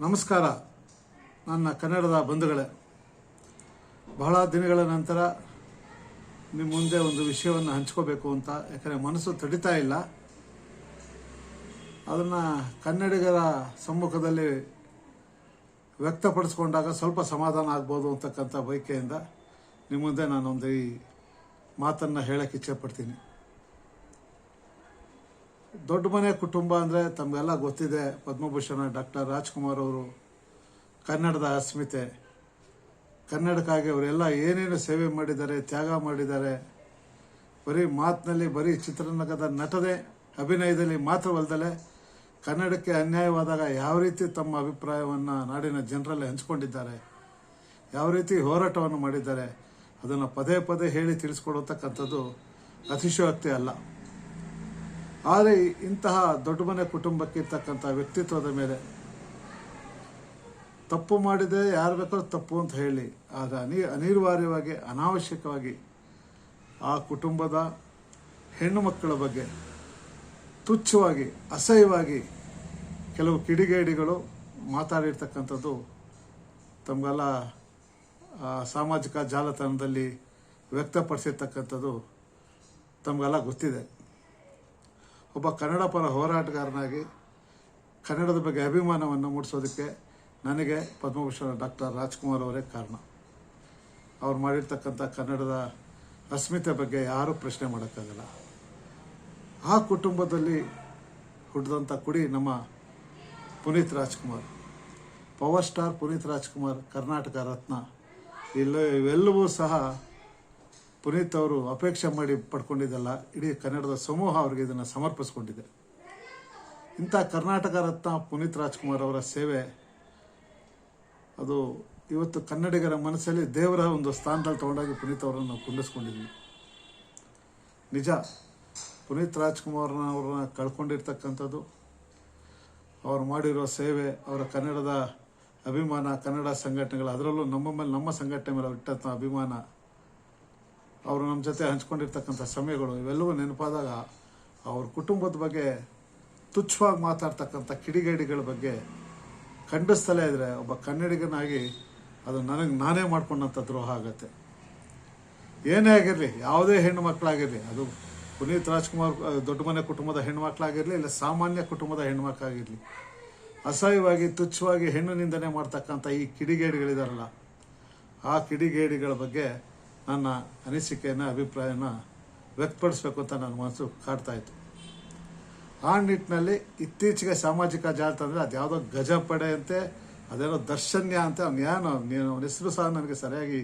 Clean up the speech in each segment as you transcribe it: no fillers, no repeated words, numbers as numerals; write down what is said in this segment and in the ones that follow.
ನಮಸ್ಕಾರ ನನ್ನ ಕನ್ನಡದ ಬಂಧುಗಳೇ. ಬಹಳ ದಿನಗಳ ನಂತರ ನಿಮ್ಮ ಮುಂದೆ ಒಂದು ವಿಷಯವನ್ನು ಹಂಚ್ಕೋಬೇಕು ಅಂತ, ಯಾಕಂದರೆ ಮನಸ್ಸು ತಡಿತಾ ಇಲ್ಲ. ಅದನ್ನು ಕನ್ನಡಿಗರ ಸಮ್ಮುಖದಲ್ಲಿ ವ್ಯಕ್ತಪಡಿಸ್ಕೊಂಡಾಗ ಸ್ವಲ್ಪ ಸಮಾಧಾನ ಆಗ್ಬೋದು ಅಂತಕ್ಕಂಥ ಬಯಕೆಯಿಂದ ನಿಮ್ಮ ಮುಂದೆ ನಾನೊಂದು ಈ ಮಾತನ್ನು ಹೇಳಕ್ಕೆ ಇಚ್ಛೆಪಡ್ತೀನಿ. ದೊಡ್ಡ ಮನೆ ಕುಟುಂಬ ಅಂದರೆ ತಮಗೆಲ್ಲ ಗೊತ್ತಿದೆ. ಪದ್ಮಭೂಷಣ ಡಾಕ್ಟರ್ ರಾಜ್ಕುಮಾರ್ ಅವರು ಕನ್ನಡದ ಅಸ್ಮಿತೆ. ಕನ್ನಡಕ್ಕಾಗಿ ಅವರೆಲ್ಲ ಏನೇನು ಸೇವೆ ಮಾಡಿದ್ದಾರೆ, ತ್ಯಾಗ ಮಾಡಿದ್ದಾರೆ. ಬರೀ ಮಾತಿನಲ್ಲಿ, ಬರೀ ಚಿತ್ರರಂಗದ ನಟನೆ ಅಭಿನಯದಲ್ಲಿ ಮಾತ್ರವಲ್ಲದೆ ಕನ್ನಡಕ್ಕೆ ಅನ್ಯಾಯವಾದಾಗ ಯಾವ ರೀತಿ ತಮ್ಮ ಅಭಿಪ್ರಾಯವನ್ನು ನಾಡಿನ ಜನರಲ್ಲಿ ಹಂಚಿಕೊಂಡಿದ್ದಾರೆ, ಯಾವ ರೀತಿ ಹೋರಾಟವನ್ನು ಮಾಡಿದ್ದಾರೆ, ಅದನ್ನು ಪದೇ ಪದೇ ಹೇಳಿ ತಿಳಿಸ್ಕೊಡತಕ್ಕಂಥದ್ದು ಅತಿಶಯೋಕ್ತಿ ಅಲ್ಲ. ಆದರೆ ಇಂತಹ ದೊಡ್ಡ ಮನೆ ಕುಟುಂಬಕ್ಕೆ ಇರ್ತಕ್ಕಂಥ ವ್ಯಕ್ತಿತ್ವದ ಮೇಲೆ ತಪ್ಪು ಮಾಡಿದೆ ಯಾರು ಬೇಕಾದ್ರೂ ತಪ್ಪು ಅಂತ ಹೇಳಿ, ಆಗ ಅನಿವಾರ್ಯವಾಗಿ ಅನಾವಶ್ಯಕವಾಗಿ ಆ ಕುಟುಂಬದ ಹೆಣ್ಣು ಮಕ್ಕಳ ಬಗ್ಗೆ ತುಚ್ಛವಾಗಿ, ಅಸಹ್ಯವಾಗಿ ಕೆಲವು ಕಿಡಿಗೇಡಿಗಳು ಮಾತಾಡಿರ್ತಕ್ಕಂಥದ್ದು ತಮಗೆಲ್ಲ ಸಾಮಾಜಿಕ ಜಾಲತಾಣದಲ್ಲಿ ವ್ಯಕ್ತಪಡಿಸಿರ್ತಕ್ಕಂಥದ್ದು ತಮಗೆಲ್ಲ ಗೊತ್ತಿದೆ. ಒಬ್ಬ ಕನ್ನಡ ಪರ ಹೋರಾಟಗಾರನಾಗಿ ಕನ್ನಡದ ಬಗ್ಗೆ ಅಭಿಮಾನವನ್ನು ಮೂಡಿಸೋದಕ್ಕೆ ನನಗೆ ಪದ್ಮಭೂಷಣ ಡಾಕ್ಟರ್ ರಾಜ್ಕುಮಾರ್ ಅವರೇ ಕಾರಣ. ಅವ್ರು ಮಾಡಿರ್ತಕ್ಕಂಥ ಕನ್ನಡದ ಅಸ್ಮಿತೆ ಬಗ್ಗೆ ಯಾರೂ ಪ್ರಶ್ನೆ ಮಾಡೋಕ್ಕಾಗಲ್ಲ. ಆ ಕುಟುಂಬದಲ್ಲಿ ಹುಟ್ಟಿದಂಥ ಕುಡಿ ನಮ್ಮ ಪುನೀತ್ ರಾಜ್ಕುಮಾರ್, ಪವರ್ ಸ್ಟಾರ್ ಪುನೀತ್ ರಾಜ್ಕುಮಾರ್, ಕರ್ನಾಟಕ ರತ್ನ. ಇವೆಲ್ಲವೂ ಸಹ ಪುನೀತ್ ಅವರು ಅಪೇಕ್ಷೆ ಮಾಡಿ ಪಡ್ಕೊಂಡಿದ್ದಲ್ಲ, ಇಡೀ ಕನ್ನಡದ ಸಮೂಹ ಅವರಿಗೆ ಇದನ್ನು ಸಮರ್ಪಿಸ್ಕೊಂಡಿದೆ. ಇಂಥ ಕರ್ನಾಟಕ ರತ್ನ ಪುನೀತ್ ರಾಜ್ಕುಮಾರ್ ಅವರ ಸೇವೆ ಅದು ಇವತ್ತು ಕನ್ನಡಿಗರ ಮನಸ್ಸಲ್ಲಿ ದೇವರ ಒಂದು ಸ್ಥಾನದಲ್ಲಿ ತಗೊಂಡಾಗಿ ಪುನೀತ್ ಅವರನ್ನು ನಾವು ಕುಂಡಿಸ್ಕೊಂಡಿದ್ವಿ. ನಿಜ, ಪುನೀತ್ ರಾಜ್ಕುಮಾರ್ನವ್ರನ್ನ ಕಳ್ಕೊಂಡಿರ್ತಕ್ಕಂಥದ್ದು, ಅವ್ರು ಮಾಡಿರೋ ಸೇವೆ, ಅವರ ಕನ್ನಡದ ಅಭಿಮಾನ, ಕನ್ನಡ ಸಂಘಟನೆಗಳು, ಅದರಲ್ಲೂ ನಮ್ಮ ಮೇಲೆ, ನಮ್ಮ ಸಂಘಟನೆ ಮೇಲೆ ಇಟ್ಟಂಥ ಅಭಿಮಾನ, ಅವರು ನಮ್ಮ ಜೊತೆ ಹಂಚ್ಕೊಂಡಿರ್ತಕ್ಕಂಥ ಸಮಯಗಳು, ಇವೆಲ್ಲವೂ ನೆನಪಾದಾಗ ಅವ್ರ ಕುಟುಂಬದ ಬಗ್ಗೆ ತುಚ್ಛವಾಗಿ ಮಾತಾಡ್ತಕ್ಕಂಥ ಕಿಡಿಗೇಡಿಗಳ ಬಗ್ಗೆ ಖಂಡಿಸ್ತಲೇ ಇದ್ದರೆ ಒಬ್ಬ ಕನ್ನಡಿಗನಾಗಿ ಅದು ನನಗೆ ನಾನೇ ಮಾಡ್ಕೊಂಡಂಥ ದ್ರೋಹ ಆಗುತ್ತೆ. ಏನೇ ಆಗಿರಲಿ, ಯಾವುದೇ ಹೆಣ್ಣು ಮಕ್ಕಳಾಗಿರಲಿ, ಅದು ಪುನೀತ್ ರಾಜ್ಕುಮಾರ್ ದೊಡ್ಡ ಮನೆ ಕುಟುಂಬದ ಹೆಣ್ಮಕ್ಳಾಗಿರಲಿ, ಇಲ್ಲ ಸಾಮಾನ್ಯ ಕುಟುಂಬದ ಹೆಣ್ಮಕ್ಳಾಗಿರಲಿ, ಅಸಹ್ಯವಾಗಿ ತುಚ್ಛವಾಗಿ ಹೆಣ್ಣು ನಿಂದನೆ ಮಾಡ್ತಕ್ಕಂಥ ಈ ಕಿಡಿಗೇಡಿಗಳಿದಾರಲ್ಲ, ಆ ಕಿಡಿಗೇಡಿಗಳ ಬಗ್ಗೆ ನನ್ನ ಅನಿಸಿಕೆಯನ್ನು, ಅಭಿಪ್ರಾಯನ ವ್ಯಕ್ತಪಡಿಸ್ಬೇಕು ಅಂತ ನನ್ನ ಮನಸ್ಸು ಕಾಡ್ತಾಯಿತ್ತು. ಆ ನಿಟ್ಟಿನಲ್ಲಿ ಇತ್ತೀಚೆಗೆ ಸಾಮಾಜಿಕ ಜಾಲತಾಣದಲ್ಲಿ ಅದು ಯಾವುದೋ ಗಜಪಡೆ ಅಂತೆ, ಅದೇನೋ ದರ್ಶನ್ಯ ಅಂತ, ಅವನ ಹೆಸರು ಸಹ ನನಗೆ ಸರಿಯಾಗಿ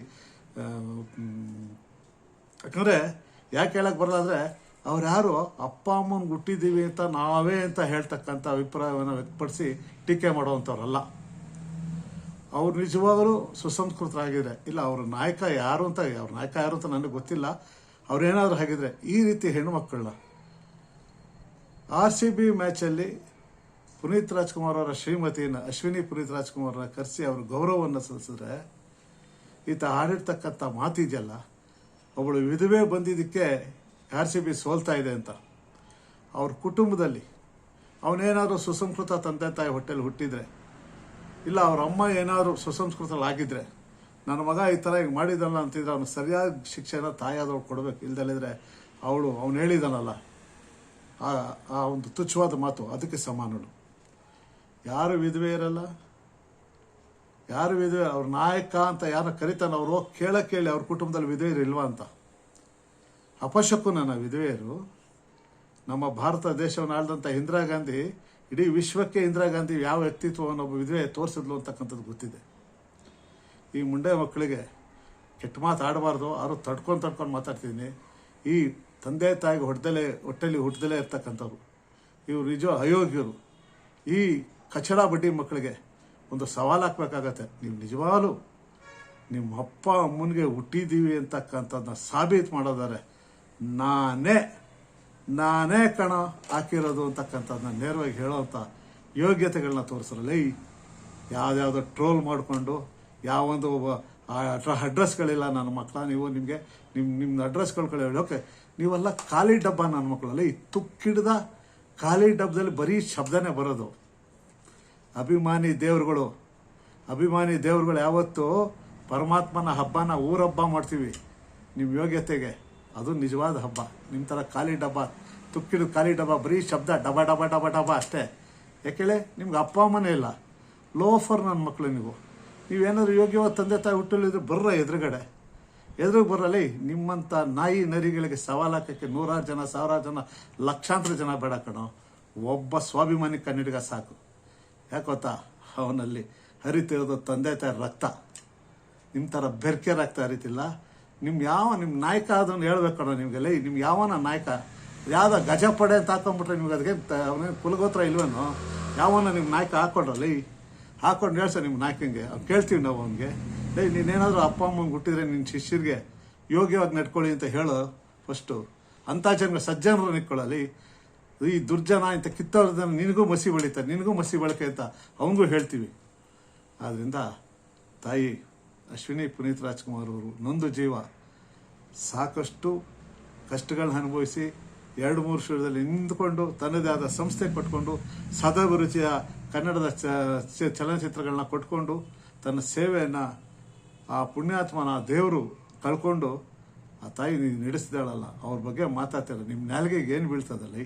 ಯಾಕಂದರೆ ಯಾಕೆ ಹೇಳಕ್ಕೆ ಬರಲ್ಲ ಅಂದರೆ, ಅವ್ರು ಯಾರು ಅಪ್ಪ ಅಮ್ಮನಿಗೆ ಹುಟ್ಟಿದ್ದೀವಿ ಅಂತ ನಾವೇ ಅಂತ ಹೇಳ್ತಕ್ಕಂಥ ಅಭಿಪ್ರಾಯವನ್ನು ವ್ಯಕ್ತಪಡಿಸಿ ಟೀಕೆ ಮಾಡೋವಂಥವ್ರಲ್ಲ. ಅವ್ರು ನಿಜವಾಗಲೂ ಸುಸಂಸ್ಕೃತರಾಗಿದ್ರೆ, ಇಲ್ಲ ಅವ್ರ ನಾಯಕ ಯಾರು ಅಂತ, ಅವ್ರ ನಾಯಕ ಯಾರು ಅಂತ ನನಗೆ ಗೊತ್ತಿಲ್ಲ, ಅವ್ರೇನಾದರೂ ಹಾಗಿದ್ರೆ ಈ ರೀತಿ ಹೆಣ್ಣುಮಕ್ಕಳನ್ನ RCB ಮ್ಯಾಚಲ್ಲಿ ಪುನೀತ್ ರಾಜ್ಕುಮಾರ್ ಅವರ ಶ್ರೀಮತಿಯನ್ನು, ಅಶ್ವಿನಿ ಪುನೀತ್ ರಾಜ್ಕುಮಾರ್ನ ಕರೆಸಿ ಅವ್ರ ಗೌರವವನ್ನು ಸಲ್ಲಿಸಿದ್ರೆ, ಈತ ಆಡಿರ್ತಕ್ಕಂಥ ಮಾತಿದೆಯಲ್ಲ, ಅವಳು ವಿಧವೆ ಬಂದಿದ್ದಕ್ಕೆ RCB ಸೋಲ್ತಾ ಇದೆ ಅಂತ. ಅವ್ರ ಕುಟುಂಬದಲ್ಲಿ ಅವನೇನಾದರೂ ಸುಸಂಸ್ಕೃತ ತಂದೆ ತಾಯಿ ಹೊಟ್ಟೆಲಿ ಹುಟ್ಟಿದ್ರೆ, ಇಲ್ಲ ಅವ್ರ ಅಮ್ಮ ಏನಾದರೂ ಸುಸಂಸ್ಕೃತಲಾಗಿದ್ದರೆ, ನನ್ನ ಮಗ ಈ ಥರ ಹಿಂಗೆ ಮಾಡಿದಲ್ಲ ಅಂತಿದ್ರೆ ಅವನು ಸರಿಯಾದ ಶಿಕ್ಷೆನ ತಾಯಾದವ್ಳು ಕೊಡಬೇಕು. ಇಲ್ದಲ್ಲಿದ್ರೆ ಅವನು ಹೇಳಿದಾನಲ್ಲ ಆ ಒಂದು ತುಚ್ಛವಾದ ಮಾತು, ಅದಕ್ಕೆ ಸಮಾನಳು. ಯಾರು ವಿಧವೆ ಇರಲ್ಲ, ಯಾರು ವಿಧವೆ, ಅವ್ರ ನಾಯಕ ಅಂತ ಯಾರು ಕರಿತಾನೆ ಅವ್ರು ಹೋಗಿ ಕೇಳಿ ಅವ್ರ ಕುಟುಂಬದಲ್ಲಿ ವಿಧವೆಯರು ಇಲ್ವಾ ಅಂತ. ಅಪಶಕುನ ವಿಧವೆಯರು. ನಮ್ಮ ಭಾರತ ದೇಶವನ್ನು ಆಳಿದಂಥ ಇಂದಿರಾ ಗಾಂಧಿ, ಇಡೀ ವಿಶ್ವಕ್ಕೆ ಇಂದಿರಾ ಗಾಂಧಿ ಯಾವ ವ್ಯಕ್ತಿತ್ವವನ್ನು ಒಬ್ಬ ವಿಧವೆ ತೋರಿಸಿದ್ಲು ಅಂತಕ್ಕಂಥದ್ದು ಗೊತ್ತಿದೆ. ಈ ಮುಂಡೆ ಮಕ್ಕಳಿಗೆ ಕೆಟ್ಟ ಮಾತು ಆಡಬಾರ್ದು, ಅವರು ತಡ್ಕೊಂಡು ಮಾತಾಡ್ತಿದ್ದೀನಿ. ಈ ತಂದೆ ತಾಯಿಗೆ ಹೊಟ್ಟೆಲಿ ಹುಟ್ಟದಲೇ ಇರ್ತಕ್ಕಂಥವ್ರು, ಇವರು ನಿಜ ಅಯೋಗ್ಯರು. ಈ ಕಚಡ ಬಡ್ಡಿ ಮಕ್ಕಳಿಗೆ ಒಂದು ಸವಾಲು ಹಾಕ್ಬೇಕಾಗತ್ತೆ. ನೀವು ನಿಜವಾಗ್ಲೂ ನಿಮ್ಮ ಅಪ್ಪ ಅಮ್ಮನಿಗೆ ಹುಟ್ಟಿದ್ದೀವಿ ಅಂತಕ್ಕಂಥದ್ದನ್ನ ಸಾಬೀತು ಮಾಡೋದಾರೆ, ನಾನೇ ಕಣ ಹಾಕಿರೋದು ಅಂತಕ್ಕಂಥದ್ದನ್ನ ನೇರವಾಗಿ ಹೇಳೋವಂಥ ಯೋಗ್ಯತೆಗಳನ್ನ ತೋರಿಸ್ರಲ್ಲ. ಯಾವುದ್ಯಾವುದೋ ಟ್ರೋಲ್ ಮಾಡಿಕೊಂಡು ಯಾವೊಂದು ಅಡ್ರೆಸ್ಗಳಿಲ್ಲ ನನ್ನ ಮಕ್ಕಳ, ನೀವು ನಿಮ್ಮ ಅಡ್ರೆಸ್ಗಳು ಹೇಳೋಕೆ ನೀವೆಲ್ಲ ಖಾಲಿ ಡಬ್ಬ ನನ್ನ ಮಕ್ಕಳಲ್ಲ. ಈ ತುಕ್ಕಿಡ್ದ ಖಾಲಿ ಡಬ್ಬದಲ್ಲಿ ಬರೀ ಶಬ್ದನೇ ಬರೋದು. ಅಭಿಮಾನಿ ದೇವ್ರುಗಳು ಯಾವತ್ತೂ ಪರಮಾತ್ಮನ ಹಬ್ಬನ ಊರಹಬ್ಬ ಮಾಡ್ತೀವಿ ನಿಮ್ಮ ಯೋಗ್ಯತೆಗೆ. ಅದು ನಿಜವಾದ ಹಬ್ಬ. ನಿಮ್ಮ ಥರ ಖಾಲಿ ಡಬ್ಬ, ತುಕ್ಕಿಡು ಖಾಲಿ ಡಬ್ಬ, ಬರೀ ಶಬ್ದ ಡಬ ಡಬ ಡಬ ಡಬ ಅಷ್ಟೇ. ಯಾಕೇಳಿ ನಿಮ್ಗೆ ಅಪ್ಪ ಅಮ್ಮನೇ ಇಲ್ಲ, ಲೋಫರ್ ನನ್ನ ಮಕ್ಕಳು ನೀವು. ನೀವೇನಾದ್ರು ಯೋಗ್ಯವಾದ ತಂದೆ ತಾಯಿ ಹುಟ್ಟಲಿದ್ರೆ ಬರ್ರ ಎದುರಿಗೆ ಬರಲಿ. ನಿಮ್ಮಂಥ ನಾಯಿ ನರಿಗಳಿಗೆ ಸವಾಲಾಕಕ್ಕೆ 100 ಜನ, 1000 ಜನ, ಲಕ್ಷಾಂತರ ಜನ ಬೇಡ ಕಣೋ. ಒಬ್ಬ ಸ್ವಾಭಿಮಾನಿ ಕನ್ನಡಿಗ ಸಾಕು. ಯಾಕೆ ಗೊತ್ತಾ, ಅವನಲ್ಲಿ ಹರಿತಿರೋದು ತಂದೆ ತಾಯಿ ರಕ್ತ. ನಿಮ್ಮ ಥರ ಬೆರ್ಕೆ ರಕ್ತ ಹರಿತಿಲ್ಲ. ನಿಮ್ಮ ನಾಯಕ ಅದನ್ನು ಹೇಳ್ಬೇಕು ಕಣೋ ನಿಮಗೆಲ್ಲ. ನಿಮ್ಗೆ ಯಾವನ ನಾಯಕ ಯಾವುದೋ ಗಜಪಡೆ ಅಂತ ಹಾಕೊಂಡ್ಬಿಟ್ರೆ ನಿಮ್ಗೆ ಅದಕ್ಕೆ ಅವನೇನು ಕುಲಗೋತ್ರ ಇಲ್ವೇನೋ. ಯಾವನ ನಿಮ್ಮ ನಾಯಕ ಹಾಕೊಂಡು ಹೇಳ್ಸ ನಿಮ್ಮ ನಾಯಕಂಗೆ. ಅವ್ನು ಕೇಳ್ತೀವಿ ನಾವು ಅವನಿಗೆ, ನೀನೇನಾದರೂ ಅಪ್ಪ ಅಮ್ಮಂಗೆ ಹುಟ್ಟಿದ್ರೆ ನಿನ್ನ ಶಿಷ್ಯರಿಗೆ ಯೋಗ್ಯವಾಗಿ ನಡ್ಕೊಳ್ಳಿ ಅಂತ ಹೇಳು ಫಸ್ಟು. ಅಂಥ ಜನ ಸಜ್ಜನರು ನಿಂತ್ಕೊಳ್ಳಲಿ. ಈ ದುರ್ಜನ ಇಂಥ ಕಿತ್ತವ್ರದನ್ನು ನಿನಗೂ ಮಸಿ ಬೆಳೀತಾರೆ, ನಿನಗೂ ಮಸಿ ಬಳಕೆ ಅಂತ ಅವನಿಗೂ ಹೇಳ್ತೀವಿ. ಆದ್ದರಿಂದ ತಾಯಿ ಅಶ್ವಿನಿ ಪುನೀತ್ ರಾಜ್ಕುಮಾರ್ ಅವರು ನೊಂದು ಜೀವ, ಸಾಕಷ್ಟು ಕಷ್ಟಗಳನ್ನ ಅನುಭವಿಸಿ 2-3 ವರ್ಷದಲ್ಲಿ ನಿಂತ್ಕೊಂಡು ತನ್ನದೇ ಆದ ಸಂಸ್ಥೆ ಕೊಟ್ಕೊಂಡು ಸದಾಭಿರುಚಿಯ ಕನ್ನಡದ ಚಲನಚಿತ್ರಗಳನ್ನ ಕೊಟ್ಕೊಂಡು ತನ್ನ ಸೇವೆಯನ್ನು ಆ ಪುಣ್ಯಾತ್ಮನ ದೇವರು ಕಳ್ಕೊಂಡು ಆ ತಾಯಿ ನಡೆಸಿದಾಳಲ್ಲ, ಅವ್ರ ಬಗ್ಗೆ ಮಾತಾಡ್ತಾರೆ. ನಿಮ್ಮ ನಾಲ್ಗೆಗೆ ಏನು ಬೀಳ್ತದಲ್ಲ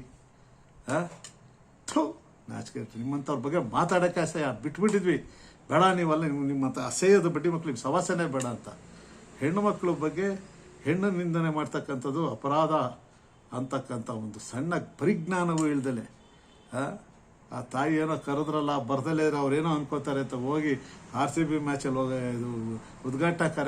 ನಾಚಿಕೆ. ನಿಮ್ಮಂಥವ್ರ ಬಗ್ಗೆ ಮಾತಾಡೋಕ್ಕೆ ಅಸಹ್ಯ ಬಿಟ್ಬಿಟ್ಟಿದ್ವಿ. ಬೇಡ ನೀವಲ್ಲ, ನಿಮ್ಮಂಥ ಅಸಹ್ಯದ ಬಡ್ಡಿ ಮಕ್ಕಳಿಗೆ ಸವಾಸನೆ ಬೇಡ ಅಂತ. ಹೆಣ್ಣು ಮಕ್ಕಳ ಬಗ್ಗೆ ಹೆಣ್ಣು ನಿಂದನೆ ಮಾಡ್ತಕ್ಕಂಥದ್ದು ಅಪರಾಧ ಅಂತಕ್ಕಂಥ ಒಂದು ಸಣ್ಣ ಪರಿಜ್ಞಾನವೂ ಇಲ್ದಲೆ ಆ ತಾಯಿ ಏನೋ ಕರೆದ್ರಲ್ಲ ಬರ್ದಲ್ಲೇ ಅವ್ರೇನೋ ಅನ್ಕೋತಾರೆ ಅಂತ ಹೋಗಿ RCB ಮ್ಯಾಚಲ್ಲಿ ಇದು ಉದ್ಘಾಟನಾ ಕಾರ್ಯಕ್ರಮ